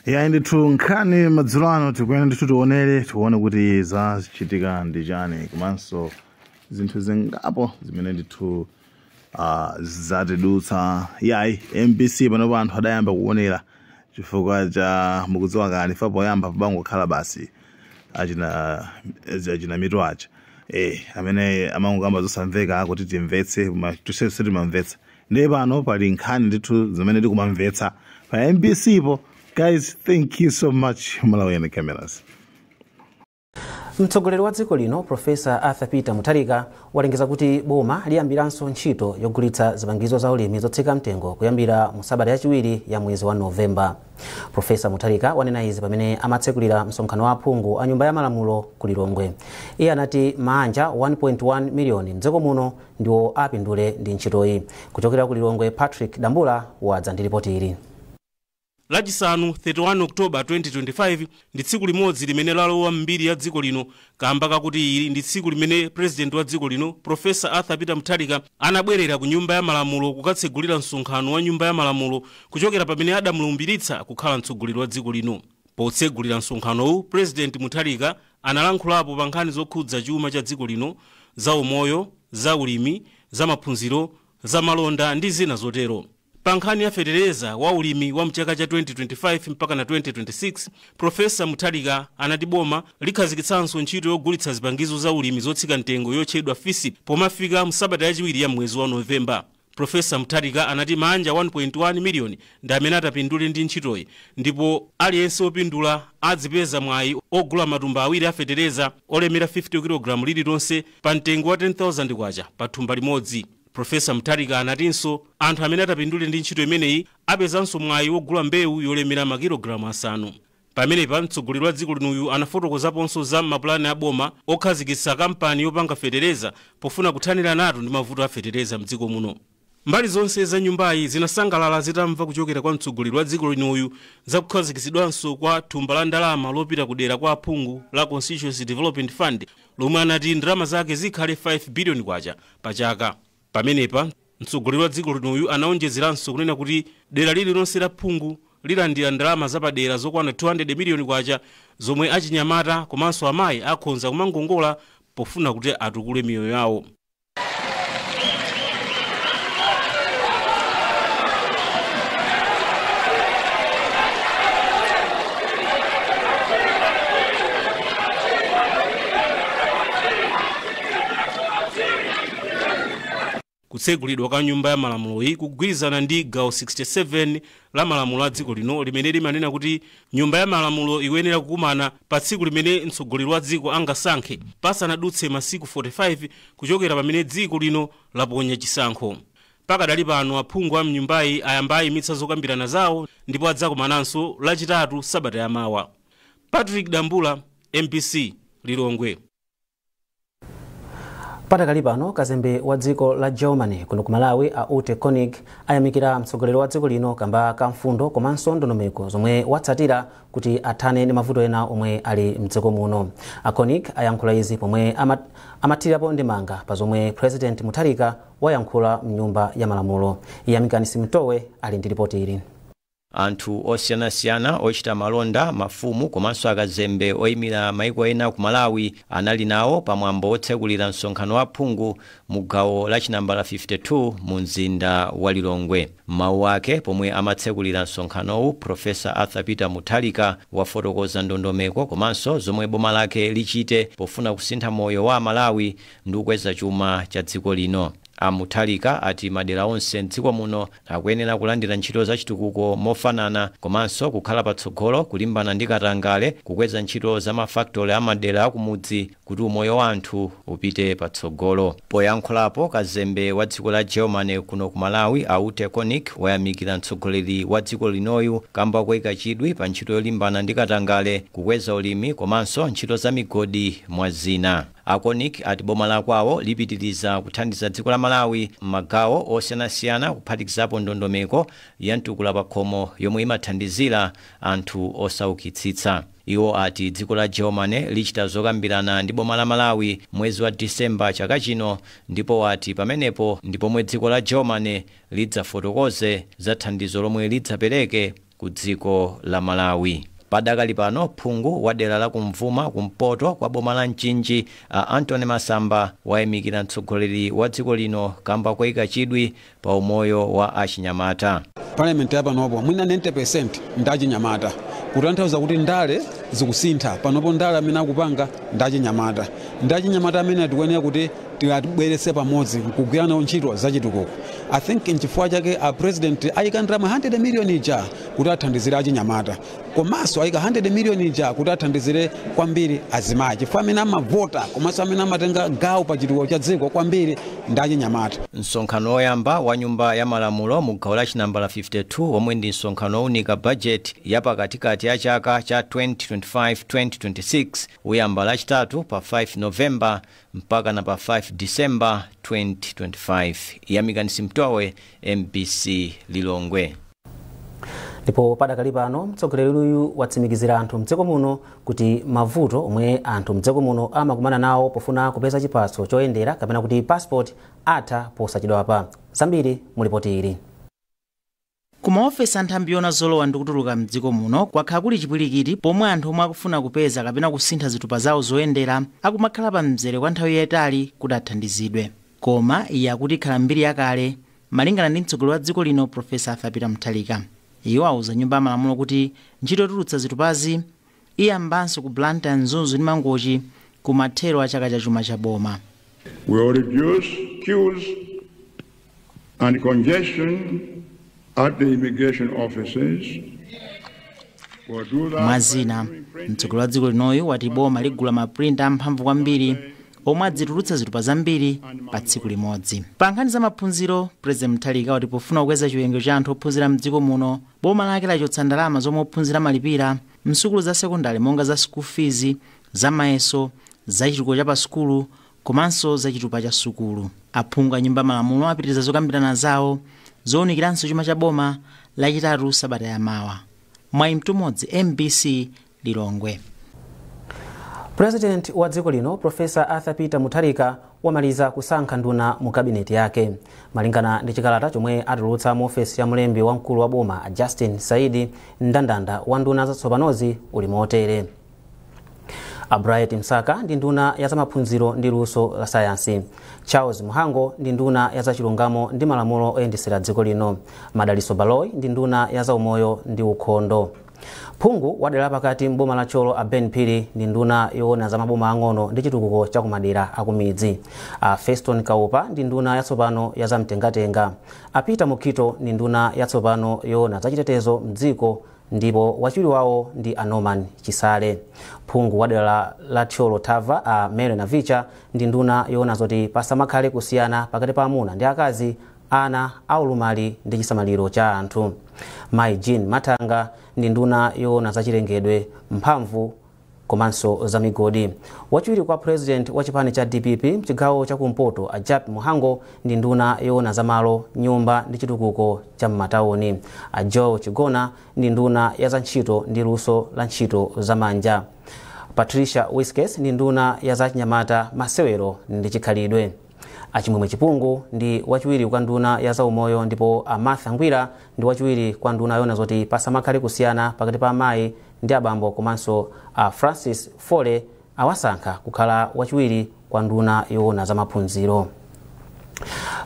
Ya ndithu nkhani madzulo ano tikuyenda ndithu tione kuti zachitika ndi chani komanso zinthu zingapo zimene ndithu zatidutsa. Yayi MBC panopo anthu adayamba kuonera chifukwa cha mukudziwa kani fa poyamba pabangokhala basi achina mitu aja amene amangokamba zosamveka kuti timvetse tusese timamvetsa. Ndiye pano pali nkhani ndithu zimene tikumamvetsa pa MBC po. Guys, thank you so much. Malawi and the cameras. Mtsogoleri wa dziko lino Professor Arthur Peter Mutharika walengeza kuti boma liyambiranso ntchito yogulitsa zipangizo za ulimi zotsika mtengo kuyambira mu sabata yachiwiri ya mwezi wa Novemba. Professor Mutharika wanena izi pamene amatsekulira msonkhano wa aphungu a nyumba ya malamulo ku Lilongwe. Iye anati manja 1.1 miliyoni mdziko muno ndiwo apindule ndi ntchitoyi. Kuchokera ku Lilongwe, Patrick Dambula wadza ndi ripoti ili. Lachisanu 31 Oktoba 2025 ndi tsiku limodzi limene lalowa mbiri ya dziko lino kamba kakuti ili ndi tsiku limene president wa dziko lino Professor Arthur Peter Mutharika anabwerera ku nyumba ya malamulo kukatsegulira msonkhano wa nyumba ya malamulo kuchokera pamene adamulumbiritsa kukhala mtsogoleri wa dziko lino. Potsegulira msonkhanowu, President Mutharika analankhulapo pa nkhani zokhudza chuma cha dziko lino, za umoyo, za ulimi, za maphunziro, za malonda ndi zina zotero. Pa nkhani ya fetereza wa ulimi wa mchaka cha 2025 mpaka na 2026, Professor Mutharika anati boma likhazikitsanso ntchito yogulitsa zipangizo za ulimi zotsika mtengo yotchedwa FISIP pomafika msabata yachiwiri ya mwezi wa Novemba. Professor Mutharika anati manja 1.1 miliyoni ndi amene atapindule ndi ntchitoyi, ndipo aliyense opindula adzipeza mwayi ogula matumba awiri a fetereza olemera 50 kg lililonse pa mtengo wa 10,000 kwacha pa thumba limodzi. Professor Mutharika anatinso anthu amene atapindule ndi ntchito imeneyi apezanso mwayi wogula mbewu yolemera makilogalamu 5. Pamenepa mtsogoleri wa dziko linuyu anafotokozaponso za mapulani a boma okhazikitsa kampani yopanga fetereza pofuna kuthanira nato ndi mavuto a fetereza mdziko muno. Mbali zonse za nyumbayi zinasangalala zitamva kuchokera kwa mtsogoleri wa dziko linuyu za kukhazikitsidwanso kwa thumba la ndalama lopita kudera kwa aphungu la Constituency Development Fund lomwe anati ndalama zake zikhale 5 billion kwacha pa chaka. Pamenepa mtsogoleri wa dziko linuyu anaonjezeranso kunena kuti dera lililonse la phungu lilandira ndalama zapadera zokwana 200 miliyoni kwacha zomwe achinyamata komanso amayi akhonza kumangongola pofuna kuti atukule miyoyo yawo. Kutsegulidwa kwa nyumba ya malamulo iyi kugwirizana ndi gawo 67 la malamulo a dziko lino limene limanena kuti nyumba ya malamulo iyenera kukumana pa tsiku limene mtsogoleri wa dziko angasankhe pasanadutse masiku 45 kuchokera pamene dziko lino laponya chisankho. Pakadali pano aphungu a mnyumbayi ayamba ayimitsa zokambirana zawo ndipo adzakumananso lachitatu sabata yamawa. Patrick Dambula, MBC, Lilongwe. Patakali pano kazembe wa dziko la Germany kuno ku Malawi a Ute Konig ayamikira mtsogoleri wa dziko lino kamba ka mfundo komanso ndondomeko zomwe watsatira kuti athane ndi mavuto ena omwe ali mdziko muno. A Konig ayankhula izi pomwe amathirapo ndemanga pa zomwe President Mutharika wayankhula mnyumba ya malamulo. Iyamikani Simtowe ali ndi ripoti ili. Anthu osiyanasiyana ochita malonda, mafumu komanso akazembe oyimira maiko ena ku Malawi anali nawo pamwambo otsegulira msonkhano wa phungu mu gawo la chinambala 52 mu mzinda wa Lilongwe. Mawu ake pomwe amatsegulira msonkhanowu, Professor Arthur Peter Mutharika wafotokoza ndondomeko komanso zomwe boma lake lichite pofuna kusintha moyo wa Malawi ndi kukweza chuma cha dziko lino. Mutharika ati madera onse mdziko muno akuyenera kulandira ntchito za chitukuko mofanana komanso kukhala patsogolo kulimbana ndi katangale, kukweza ntchito za mafaktori amadera akumudzi kuti umoyo wa anthu upite patsogolo. Poyankhulapo kazembe wa dziko la Germany kuno ku Malawi a Ute Konig wayamikira mtsogoleri wa dziko linoyu kamba koyika chidwi pa ntchito yolimbana ndi katangale, kukweza ulimi komanso ntchito za migodi mwa zina. A Konig ati boma la kwawo lipitiriza kuthandiza dziko la Malawi m'magawo osiyanasiyana kuphatikizapo ndondomeko ya mtukula pa khomo yomwe imathandizira anthu osaukitsitsa. Iwo ati dziko la Germany lichita zokambirana ndi boma la Malawi mwezi wa Disemba chaka chino, ndipo wati pamenepo ndipo mwe dziko la Germany lidzafotokoze za thandizo lomwe lidzapereke ku dziko la Malawi. Padakali pano phungu wa dera la kumvuma kumpoto kwa boma la Mchinji Anthony Masamba wayimikira mtsogoleri wa dziko lino kamba koyika chidwi pa umoyo wa achinyamata. Parliament ya panopo mwina 90% ndachinyamata kutanthauza kuti ndale zikusintha panopo ndale amene akupanga ndachinyamata amene tikuyenera kuti tibweretse pamodzi kugwirana ntchito zachitukuko. I think nchifukwa chake a president ayika ndalama 100 million ija kuti athandizire achinyamata komanso ayika 100 million ija kuti athandizire kwambiri azimayi chifukwa amene amavota komanso amene amatenga gawo pa chitukuko cha dziko kwambiri ndachinyamata. Msonkhano oyamba wa nyumba ya malamulo mu gawo la chinambala 52 omwe ndi msonkhano owunika budget ya pakatikati ya chaka cha 2025-2026 uyamba lachitatu pa 5 November mpaka na pa 5 December 2025. Yamikanisi Mtwawe, MBC Lilongwe. Ndipo padakali pano mtsogoleri uyu watsimikizira anthu mdziko muno kuti mavuto omwe anthu mdziko muno amakumana nawo pofuna kupeza chiphaso choyendera kapena kuti passport atha posachedwa pa. Zambiri mulipoti ili. Kumaofesi anthambi yona zolowa ndi kutuluka mdziko muno kwakhala kuli chipwirikiti pomwe anthu omwe akufuna kupeza kapena kusintha zitupa zawo zoyendera akumakhala pa mzere kwa nthawi yayitali kuti athandizidwe. Koma iye akuti ikhala mbiri yakale malingana ndi mtsogoleri wa dziko lino Profesa Arthur Mutharika. Iwo auza nyumba ya malamulo kuti ntchito yotulutsa zitupazi iyambanso ku Blantyre, Mzuzu ndi Mangochi kumathero a chaka cha chuma cha boma. We will reduce queues and congestion at the immigration offices. Mwazina, mtsogoleri wa dziko linoyu wati boma ligula maprinta amphamvu kwambiri omwe adzitulutsa zitupa zambiri pa tsiku limodzi. Pa nkhani za maphunziro, President Mutharika wati pofuna kukweza chiwerengero cha anthu ophunzira mdziko muno, boma lake lachotsa ndalama zomwe ophunzira malipira msukulu za sekondari monga za school fees, za mayeso, za chitukuko cha pa sukulu, komanso za chitupa cha sukulu. Aphungu a nyumba malamulo apitiriza zokambirana zawo zowunikiranso chuma cha boma lachitatu sabata yamawa. Mwayi mtumodzi, MBC Lilongwe. President wa dziko lino Profesa Arthur Mutharika wamaliza kusankha nduna mu kabineti yake. Malingana ndi chikalata chomwe atulutsa mu ofesi ya mlembi wamkulu wa boma Justin Saidi, ndandanda wa nduna zatsopanozi uli motere. Bright Msaka ndi nduna ya zamaphunziro ndi luso la sayansi. Charles Muhango ndi nduna ya zachilungamo ndi malamulo oyendetsera dziko lino. Madaliso Baloyi ndi nduna ya zaumoyo ndi ukhondo. Phungu wadera pakati mboma la Cholo a Ben Phiri ndi nduna yoona za maboma ang'ono ndi chitukuko cha kumadera akumidzi. Feston Kaupa ndi nduna yatsopano ya zamtengatenga. Peter Mukito ndi nduna yatsopano yoona za chitetezo mdziko ndipo wachiwiri wawo ndi Norman Chisale. Phungu wadera la Cholo Tava Mary Navicha ndi nduna yoona zoti pasamakhale kusiyana pakati pa amuna ndi akazi, ana, aulumali ndi chisamaliro cha anthu. Mai Jean Matanga ndi nduna yoona za chilengedwe, mphamvu komanso za migodi. Wachiwiri kwa president wa chipani cha DPP mchigawo cha kumpoto Ajap Muhango ndi nduna yoona za malo, nyumba ndi chitukuko cha m'matauni. Joe Chigona ndi nduna ya za ntchito ndi luso la ntchito za manja. Patricia Wiskes ndi nduna ya za chinyamata, masewero ndi chikhalidwe. Achimwemwe Chipungu ndi wachiwiri kwa nduna ya zaumoyo ndipo Martha Ngwira ndi wachiwiri kwa nduna yoona zoti pasamakhale kusiyana pakati pa amayi ndi abambo komanso Francis Fole awasankha kukhala wachiwiri kwa nduna yoona za maphunziro.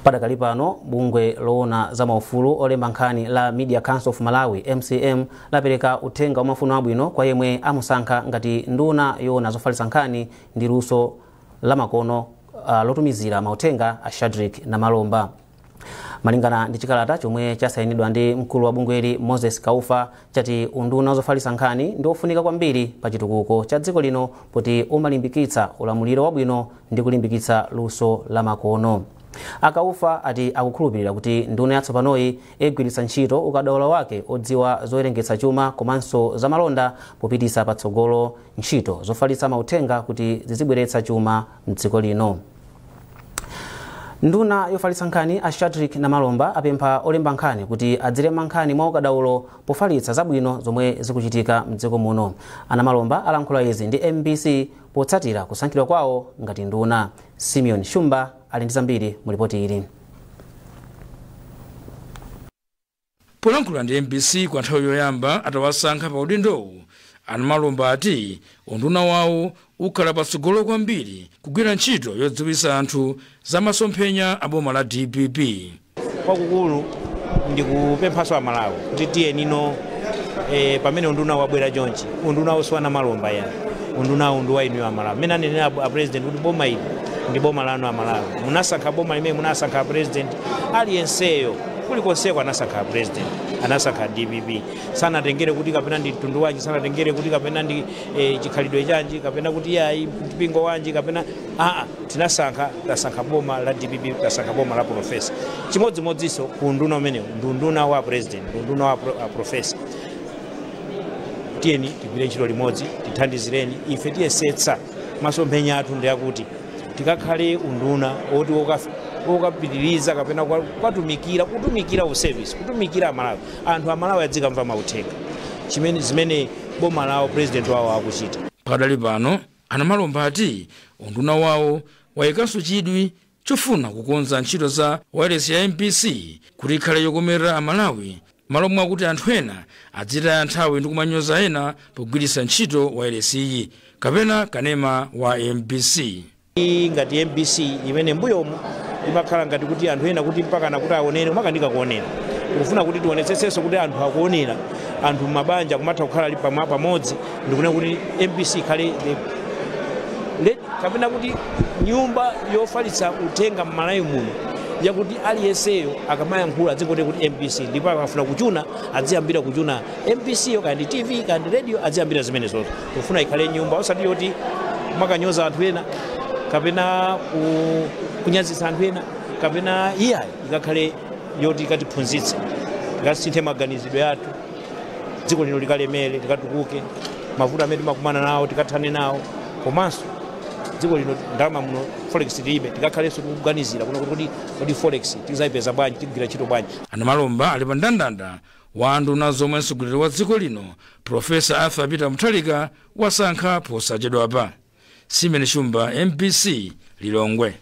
Padakali pano bungwe loona za maufulu olemba nkhani la Media Council of Malawi MCM lapereka uthenga wa mafuno abwino kwa yemwe amusankha ngati nduna yoona zofalitsa nkhani ndi luso la makono lotumizira mauthenga a Shadrack na Malomba. Malingana ndi chikalata chomwe chasayinidwa ndi mkulu wa bungweli Moses Kaufa chati unduna zofalitsa nkhani ndi ofunika kwambiri pa chitukuko cha dziko lino poti umalimbikitsa ulamuliro wabwino ndi kulimbikitsa luso la makono. Akaufa ati akukhulupirira kuti nduna yatsopanoyi igwiritsa ntchito ukadaulo wake odziwa zowerengetsa chuma komanso za malonda popitisa patsogolo ntchito zofalitsa mauthenga kuti zizibweretsa chuma mdziko lino. Nduna yofalitsa nkhani a Shadrack na Malomba apempha olemba nkhani kuti adzirema nkhani mwa ukadaulo pofalitsa zabwino zomwe zikuchitika mdziko muno. Ana Malomba alankhula izi ndi MBC potsatira kusankhidwa kwawo ngati nduna. Simeon Shumba ali ndi zambiri mu ripoti ili. Polankhula ndi MBC kwa nthawi yoyamba atawasankha pa udindowu, Anamalomba ati unduna wawo ukhala patsogolo kwambiri kugwira ntchito yodziwitsa anthu za masomphenya a boma la DPP. Kwakukulu ndikupemphaso Amalawi kuti tiye nino pamene unduna wabwera chonchi, unduna oswana Malomba ya unduna undu wa inu Amalawi. Mena nene a president kuti boma ili ndi boma lanu Amalawi. Munasankha boma limene munasankha president aliyenseyo kulikonse anasankha president, anasankha DPP. Sana tengere kuti kapena ndi mtundu wanji, sana tengere kuti kapena ndi chikhalidwe chanji, kapena kuti yayi mpingo wanji, kapena tasankha boma la DPP, tasankha boma la profesa. Chimodzimodzinso ku unduna umene unduna wa president, unduna wa profesa. Tiyeni tigwire ntchito limodzi, tithandizireni ife tiyesetsa masomphenya athu ndi akuti tikakhale unduna oti okapitiriza kapena kutumikira service, kutumikira Amalawi. Anthu Amalawi adzikamva mauthenga zimene boma lawo president wawo akuchita. Padali pano Anamalomba ati unduna wawo wayikanso chidwi chofuna kukonza ntchito za wireless ya MPC kuti ikhale yokomerera Amalawi, malo mwa kuti anthu ena adzitaya nthawi ndi kumanyoza ena pogwiritsa ntchito wireless iyi kapena kanema wa MPC. Ngati MPC imene mbuyomu imakhala ngati kuti anthu ena kuti mpaka nakuti aonere umakandika kuonera. Ukufuna kuti tionetsetsenso kuti anthu akuonera, anthu mabanja kumatha kukhala ali pamodzi, ndikuna kuti MPC khale kapena kuti nyumba yofalitsa uthenga m'Malawi muno yakuti aliyenseyo akamayankhula adzikote kuti MPC, ndipo akafuna kuchuna adziyambira kuchuna MPC yo kandi TV kandi radio adziyambira zimene zozo. Ufuna ikhale nyumba osati yoti makanyoza anthu ena kapena kunyazitsa anthu ena kapena iyayi, ikakhale yoti ikatiphunzitse, ikasinthe maganizidwe athu, dziko lino likalemere, likatukuke, mavuto amene timakumana nawo tikathane nawo, komanso dziko lino ndalama muno forex tilibe, tikakhalenso tikuganizira kuti forex tizayipeza bwanji, tigwira ntchito bwanji. Anamalomba ali pa ndandanda wa nduna zomwe mtsogoleri wa dziko lino Profesa Arthur Peter Mutharika wasankha posachedwapa. Simene Shumba, MPC, Lilongwe.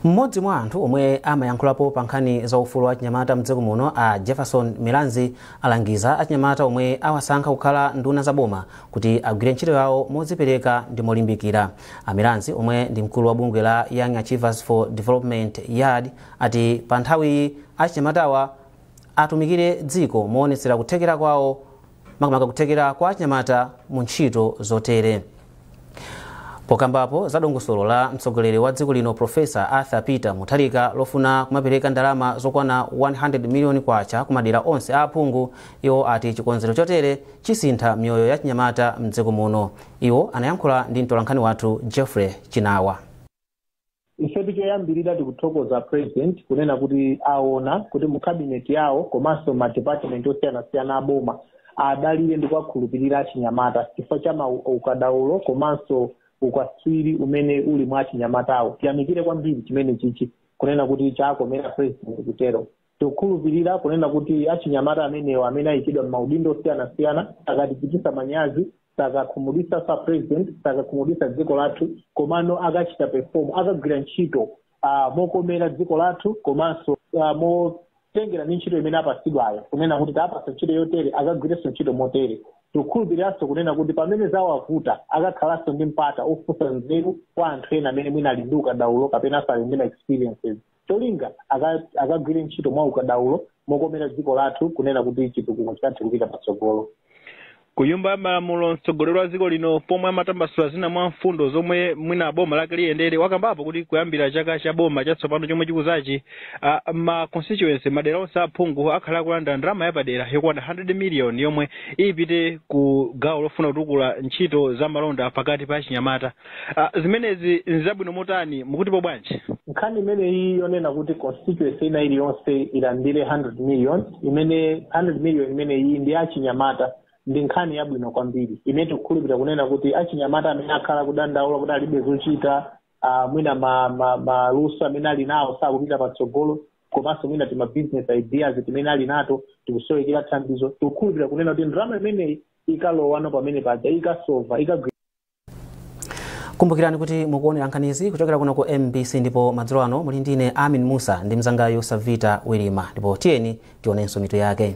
Mmodzi mwa anthu omwe amayankhulapo pa nkhani za ufulu wa chinyamata mdziko muno a Jefferson Milanzi alangiza achinyamata omwe awasankha kukhala nduna za boma kuti agwire ntchito yawo modzipereka ndi molimbikira. Milanzi omwe ndi mkulu wa bungwe la Young Achievers for Development YAD ati pa nthawi achinyamatawa atumikire dziko moonetsera kuthekera kwawo, makamaka kuthekera kwa achinyamata mu ntchito zotere. Pokambapo za dongosolo la mtsogoleri wa dziko lino Profesa Arthur Peter Mutharika lofuna kumapereka ndalama zokwana 100 million kwacha kumadera onse a aphungu, iwo ati chikonzero chotere chisintha mioyo ya chinyamata mdziko muno. Iwo anayankhula ndi mtolankhani wathu Jeffrey Chinawa. Ife tichoyambirira tikuthokoza president kunena kuti aona kuti mu cabinet yawo komanso ma department osiyanasiyana aboma adalire ndi kuwakhulupirira achinyamata chifukwa cha ukadaulo komanso ukwaswiri umene uli mwa achinyamatawo. Tiyamikire kwambiri chimene chichi kunena kuti chakomera president kutero. Tikukhulupirira kunena kuti achinyamata amenewo amene ayikidwa m'maudindo osiyanasiyana akatichititsa manyazi, sakakhumudwitsa sa president, sakakhumudwitsa dziko lathu, komano akachita perform, akagwira ntchito mokomera dziko lathu, komanso motengera ndi ntchito imene apatsidwayo, kunena kuti tapasa ntchito yotere akagwirenso ntchito motere. Tikukhulupiriranso kunena kuti pamene zawavuta akakhalanso ndi mpata ofunsa nzeru kwa anthu ena amene mwina ali ndi ukadaulo kapena ali ndi experiences. Cholinga akagwire ntchito mwa ukadaulo mokomera dziko lathu, kunena kuti chitukuko chikathe kupita patsogolo. Kuyumba malamulo mtsogoleri wa dziko lino pomwe amatambasula zina mwa mfundo zomwe mwina boma lake liyendere, wakambapo kuti kuyambira chaka cha boma chatsopano chomwe chikuzachi ma constituency madera onse aphungu akhala kulanda ndalama yapadera yokwana 100 million yomwe ipite ku gawo lofuna kutukula ntchito za malonda pakati pa achinyamata. Zimenezi nzabwino motani mukutipo bwanji? Nkhani imene iyi yonena kuti constituency ina iliyonse ilandire 100 million, imene 100 million imene iyi ndi achinyamata, ndi nkhani yabwino kwambiri. Imene tikukhulupirira kunena kuti achinyamata amene akhala kudandaula kuti alibe zochita, mwina maluso amene ali nawo sakupita patsogolo, komanso mwina tima business ideas timene ali nato tikusowekera thandizo. Tikukhulupirira kunena kuti ndalama imeneyi ikalowano pamene paja ikasolva ikagwira. Kumbukirani kuti mukuonera nkhanizi kuchokera kuno ku MBC ndipo madzulo ano muli ndine Amin Musa ndi mzangayo Savita Wilima, ndipo tiyeni tionenso mitu yake.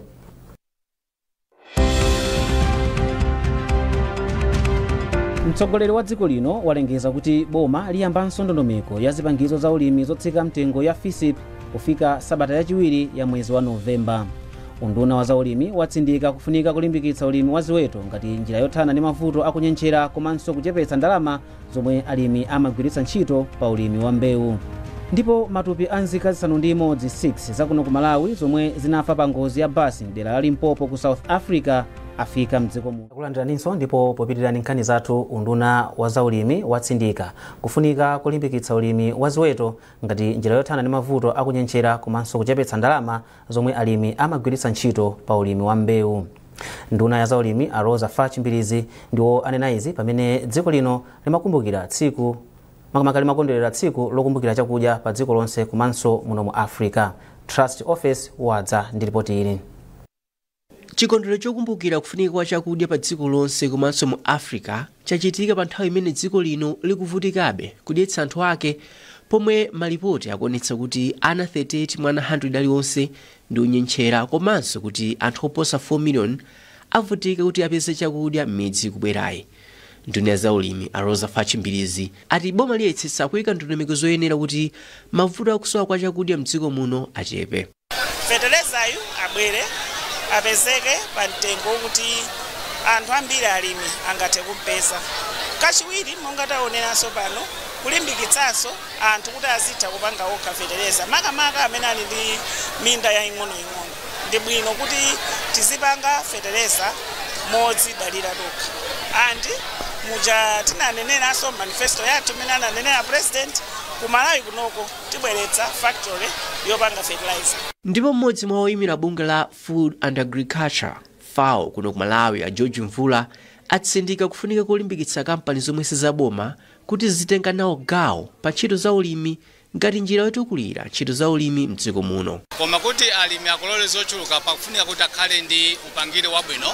Mtsogoleri wa dziko lino walengeza kuti boma liyambanso ndondomeko ya zipangizo za ulimi zotsika mtengo ya FISIP kufika sabata yachiwiri ya mwezi wa Novemba. Unduna wa zaulimi watsindika kufunika kulimbikitsa ulimi wa ziweto ngati njira yothana ndi mavuto akunyenchera komanso kuchepetsa ndalama zomwe alimi amagwiritsa ntchito pa ulimi wa mbewu. Ndipo matupi a nzika zisanu ndi imodzi 6 zakuno ku Malawi zomwe zinafa pa ngozi ya basi mdera la Limpopo ku South Africa afika mdziko muno. Kulandiraninso ndipo popitirani nkhani zathu, unduna wa zaulimi watsindika kufunika kulimbikitsa ulimi wa ziweto ngati njira yothana ndi mavuto akunyenchera komanso kuchepetsa ndalama zomwe alimi amagwiritsa ntchito pa ulimi wa mbewu. Nduna ya zaulimi a Rosa Fachimbilizi ndiwo anena izi pamene dziko lino limakumbukira tsiku makondwerera tsiku lokumbukira chakudya pa dziko lonse komanso muno mu Africa. Trust Office wadza ndi ripoti ili. Chikondwerero chokumbukira kufunika kwa chakudya pa dziko lonse komanso mu Africa chachitika pa nthawi imene dziko lino likuvutikabe kudyetsa anthu ake, pomwe malipoti akuonetsa kuti ana 38 mwa 100 aliwonse ndi unyenchera komanso kuti anthu oposa 4 million avutika kuti apeze chakudya m'midzi kubwerayi. Nduna ya zaulimi a Rosa Fachimbilizi ati boma liyesetsa kuyika ndondomeko zoyenera kuti mavuto akusowa kwa chakudya mdziko muno achepe. Fertilizer abwere apezeke pa mtengo kuti anthu ambiri alimi angathe kumpeza. Kachiwiri monga taoneranso pano kulimbikitsanso anthu kuti azitha kupanga okha fertilizer makamaka amene ali ndi minda yaing'onoing'ono. Ndi bwino kuti tizipanga fertilizer modzidalira tokha. Andi muja tinaneneranso manifesto yathu imene ananenera president ku Malawi kunoko tibweretsa factory yopanga fertilizer. Ndipo mmodzi mwa oyimira bungwe la Food and Agriculture FAO kuno ku Malawi a George Mvula atsindika kufunika kulimbikitsa kampani zomwe sizaboma kuti zitenga nawo gawo pa ntchito za ulimi ngati njira yotukulira ntchito za ulimi mdziko muno. Koma kuti alimi akolole zochuluka pakufunika kuti akhale ndi upangire wabwino,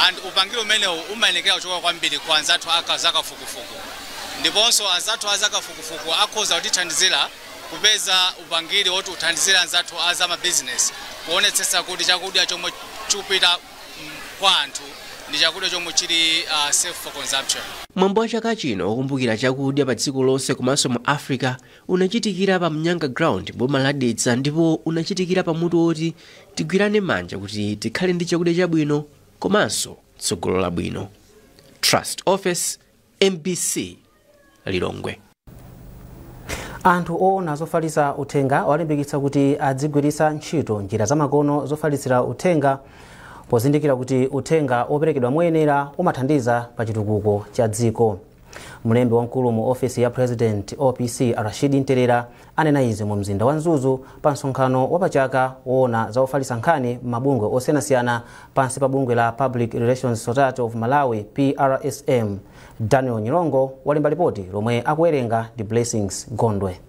and upangire umenewu umayenekera kuchoka kwambiri kwa anzathu azakafukufuku. Ndiponso anzathu azakafukufuku akhoza kutithandizira kupeza upangire woti uthandizira anzathu azamabusiness kuonetsetsa kuti chakudya chomwe chikupita kwa anthu ndi chakudya chomwe chili safe for consumption. Mwambo wa chaka chino kukumbukira chakudya pa dziko lonse komanso mu Africa unachitikira pa Mnyanga Ground boma la Dedza, ndipo unachitikira pa mutu woti tigwirane manja kuti tikhale ndi chakudya chabwino komanso tsogolo labwino. Trust Office, MBC, Lilongwe. Anthu oona zofalitsa uthenga walimbikitsa kuti adzigwiritsa ntchito njira zamakono zofalitsira uthenga pozindikira kuti uthenga operekedwa moyenera umathandiza pa chitukuko cha dziko. Mlembi wamkulu mu ofisi ya President OPC Rashidi Nterera anena izi mu mzinda wa Nzuzu pa msonkhano wa pachaka woona za ofalitsa nkhani mabungwe osiyanasiyana pansi pa bungwe la Public Relations Society of Malawi PRSM. Daniel Nyirongo walemba ripoti lomwe akuwerenga ndi Blessings Gondwe.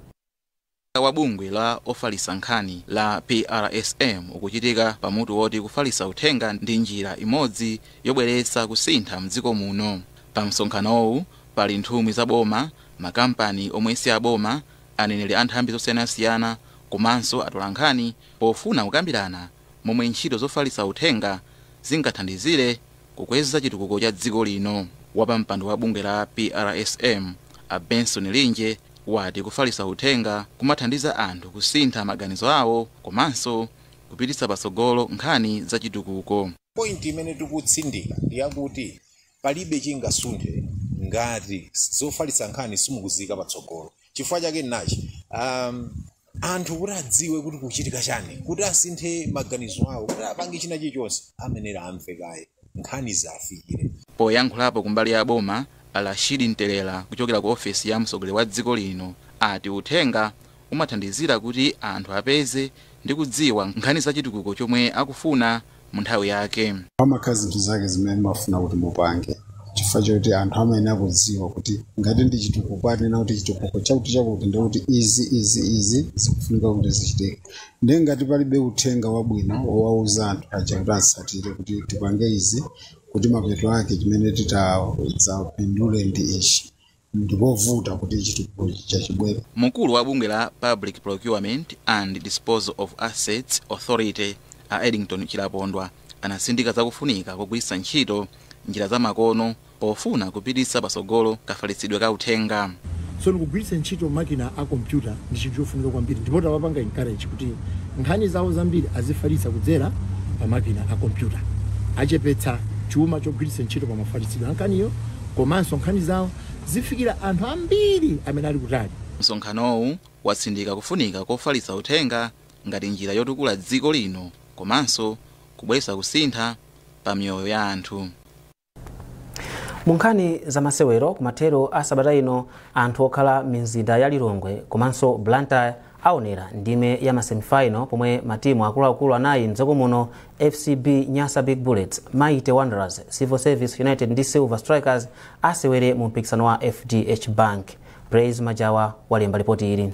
Wa bungwe la ofalitsa nkhani la PRSM ukuchitika pamutu woti kufalitsa uthenga ndi njira imodzi yobweretsa kusintha mdziko muno. Pa msonkhanowu pali nthumwi za boma, makampani omwe si aboma, aneneri a nthambi zosiyanasiyana komanso atolankhani pofuna kukambirana momwe ntchito zofalitsa uthenga zingathandizire kukweza chitukuko cha dziko lino. Wapampando wa bungwe la PRSM a Benson Linje wati kufalitsa uthenga kumathandiza anthu kusintha maganizo awo komanso kupititsa patsogolo nkhani za chitukuko. Point imene tikutsindika ndi yakuti palibe chingasunthe ngati zofalitsa nkhani simukuzika patsogolo. Chifukwa chake nachi anthu kuti adziwe kuti kuchitika chani, kuti asinthe maganizo awo, kuti apange china chilichonse amenera amvekaye nkhani zafikire. Poyankhulapo kumbali ya boma, Rashidi Nterera kuchokera ku ofisi ya mtsogoleri wa dziko lino ati uthenga umathandizira kuti anthu apeze ndi kudziwa nkhani za chitukuko chomwe akufuna mu nthawi yake. Amakazi zinthu zake zimene mafuna kuti mupange chifukwa choti anthu amene akudziwa kuti ngati ndi chitukuko anena kuti chitukuko chakuti ndi kuti izi zikufunika kuti zichitike. Ndi ngati palibe uthenga wabwino wowauza anthu aja kuti asatire kuti tipange izi kuti mapeto ake chimene titadzapindule ndi ichi. ndipovuta kuti chitukuko chachibwere. Mkulu wa bungwe la Public Procurement and Disposal of Assets Authority a Eddington Chilapondwa anasindika zakufunika kugwiritsa ntchito njira za makono pofuna kupititsa patsogolo kafalitsidwe ka uthenga. So kugwiritsa ntchito makina a computer ndi chinthu chofunika kwambiri, ndipo tawapanga encourage kuti nkhani zawo zambiri azifalitsa kudzera pa makina a computer, achepetsa chuma chogwiritsa ntchito pa mafalitsidwe ankaniyo, komanso nkhani zawo zifikira anthu ambiri amene ali kutali. Msonkhanowu watsindika kufunika kofalitsa uthenga ngati njira yotukula dziko lino komanso kubweretsa kusintha pa miyoyo ya anthu. Munkhani za masewero kumathero a sabata ino anthu okhala mizinda ya Lilongwe komanso Blantyre aonera ndime ya masemifinal pomwe matimu akuluakulu anayi mdziko muno FCB Nyasa Big Bullets, Mighty Wanderers, Civil Service United ndi Silver Strikers asewere mu mpikisano wa FDH Bank. Praise Majawa walemba ripoti ili.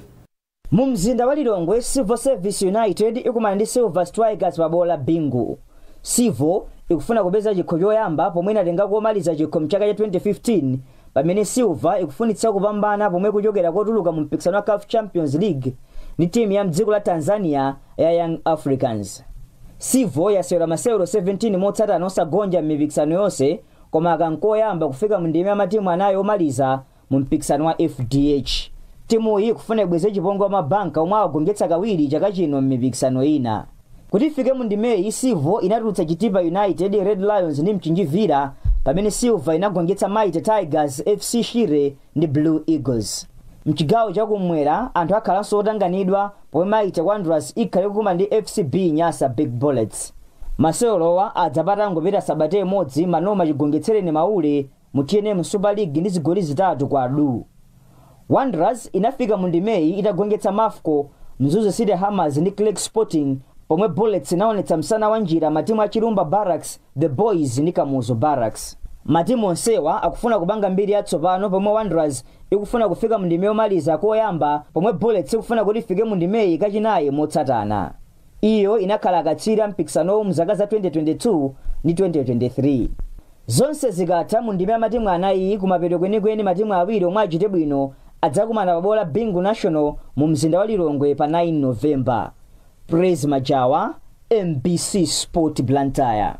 Mu mzinda wa Lilongwe, Civil Service United ikumana ndi Silver Strikers pabola bingu. Civil ikufuna kupeza chikho choyamba pomwe inatenga komaliza chikho mchaka cha 2015, pamene Silver ikufunitsa kupambana pomwe kuchokera kotuluka mu mpikisano wa CAF Champions League ni timu ya mdziko la Tanzania ya Young Africans. Civil yasewera masewero 17 motsatana osagonja m'mipikisano yonse, koma akankoyamba kufika mu ndime ya matimu anayi omaliza mu mpikisano wa FDH. Timu iyi kufuna ibweze chipongwe wa mabanka omwe agongetsa kawiri chaka chino m'mipikisano ina. Kuti ifike mu ndimeyi, Civil inatulutsa Chitipa United, Red Lions ndi Mchinjivira, pamene Silver inagongetsa Mighty Tigers, FC Shire ndi Blue Eagles. Mchigawo chakumwera anthu akhalanso otanganidwa pomwe Mighty Wanderers ikhale kukuma ndi FCB Nyasa Big Bullets. Masewolowa adzapata ngopita sabata imodzi manoma chigongetsereni maule mu TNM Super League ndi zigoli zitatu kwa adu. Wanderers inafika mu ndimeyi itagongetsa Mafco, Mzuzu City Hammers ndi Clark Sporting, pomwe Bullets inaonetsa msana wa njira matimu a Chirumba Barracks, The Boys ndi Kamuzu Barracks. Matimu onsewa akufuna kubanga mbiri yatsopano pomwe Wanderers ikufuna kufika mu ndime yomaliza koyamba, pomwe Bullets ikufuna kuti ifike mu ndimeyi kachinayi motsatana. Iyo inakhala akatswiri mpikisano mu zaka za 2022 ndi 2023. Zonse zikatha mu ndime ya matimu anayi kumapeto kwenikweni matimu awiri omwe achite bwino adzakumana pabola bingu national mu mzinda wa Lilongwe pa 9 November. Praise Majawa, MBC Sport Blantyre.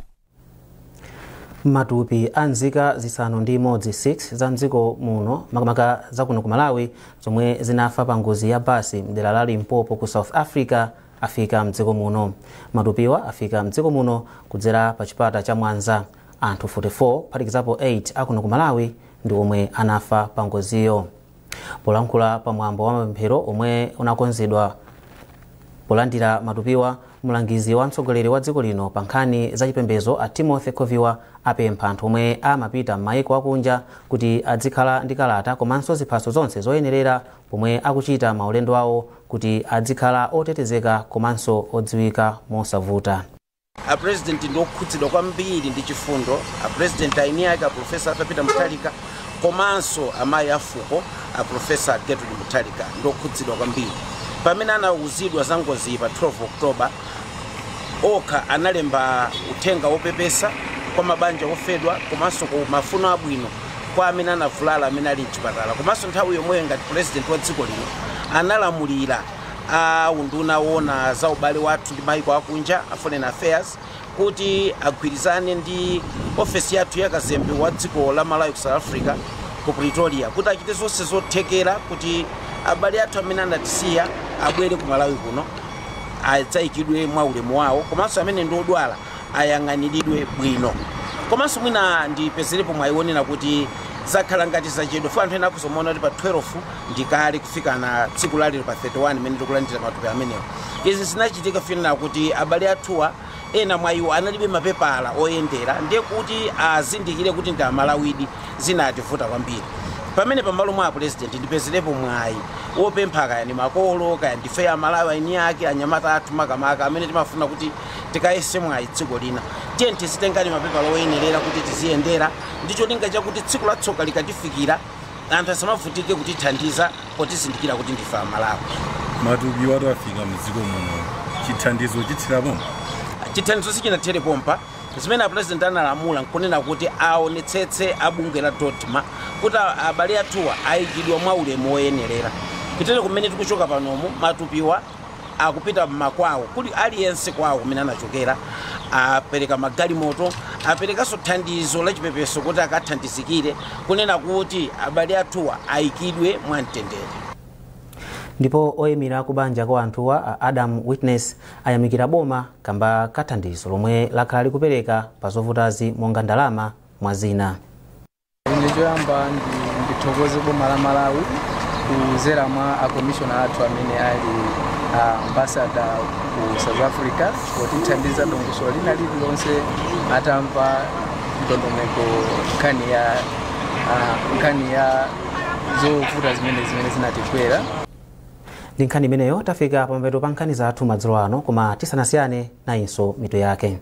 Matupi anzika zisanu ndi imodzi 6 za mdziko muno makamaka za kuno ku Malawi zomwe zinafa pa ngozi ya basi mdera la Limpopo ku South Africa afika mdziko muno. Matupiwa afika mdziko muno kudzera pa chipata cha Mwanza. Anthu 44 phatikizapo 8 akuno ku Malawi ndi omwe anafa pa ngoziyo. Polankhula pa mwambo wa mapemphero omwe unakonzedwa polandira matupiwa, mulangizi wa mtsogoleri wa dziko lino pa nkhani za chipembedzo a Timothy Koviwa apempha anthu omwe amapita m'mayiko akunja kuti adzikhala ndi kalata komanso ziphaso zonse zoyenerera pomwe akuchita maulendo awo kuti adzikhala otetezeka komanso odziwika mosavuta. A president ndokhudzidwa kwambiri ndi chifundo, a president aini yake a Professor Arthur Mutharika komanso amayi afuko a Professor Gertrude Mutharika ndokhudzidwa kwambiri. Pamene anauzidwa za ngozi pa 12 Oktoba, okha analemba uthenga wopepesa kwa mabanja ofedwa komanso ku mafuno abwino kwa amene anavulala amene ali mchipatala. Komanso nthawi yomwe ngati president wa dziko lino analamulira unduna wona za ubale wathu ndi mayiko akunja a Foreign Affairs kuti agwirizane ndi ofesi yathu ya kazembe wa dziko la Malawi ku South Africa ku Pretoria kuti achite zonse zothekera kuti abale athu amene anatisiya abwere ku Malawi kuno adzayikidwe mwa ulemu wawo, komanso amene ndi odwala ayang'aniridwe bwino. Komanso mwina ndipezerepo mwayionera kuti zakhala ngati zachedwa funa anthu ena akuzomaona kuti pa 12 ndikale kufika na tsiku lalero pa 31 imene tikulandira matupi amenewo. Izi zinachitika funa kuti abale athuwa ena mwa iwo analibe mapepala oyendera, ndiye kuti azindikire kuti ndi Amalawidi zinativuta kwambiri. Pamene pamalo mwa president ndipezerepo mwayi wopempha kaya ni makolo kaya ndife Amalawi aini yake anyamata athu makamaka amene timafuna kuti tikayese mwayi dziko lina tiye tizitengani mapepala oyenerera kuti tiziyendera, ndicho linga chakuti tsiku la tsoka likatifikira anthu asamavutike kuti thandiza potizindikira kuti ndife Amalawi. Matupi watu afika mdziko muno chithandizo chithirapo? Chithandizo sichinathere pompa zimene apresident analamula nkunena kuti aonetsetse abunge la dodma kuti abale athuwa ayikidwa mwa ulemu woyenerera. Kutere kumene tikuchoka panomu matupiwa akupita makwawo kuli aliyense kwawo kumene anachokera, apereka magalimoto, aperekanso thandizo la chipepeso kuti akathandizikire kunena kuti abale athuwa ayikidwe mwamtendere. Ndipo oyimira kubanja kwa anthuwa Adam Witness ayamikira boma kamba kathandizo lomwe lakhala likupereka pa zovutazi monga ndalama mwa zina. Ine choyamba ndithokoze boma la Malawi kuzera mwa akomishona athu amene ali ambassador ku South Africa kutithandiza dongosolo lina lililonse atamva ndondomeko nkhani ya zovuta zimene zinatikwera. Ndi nkhani imeneyo tafika pamapeto pa nkhani zathu madzulo ano, koma tisanasiyane nayinso mitu yake.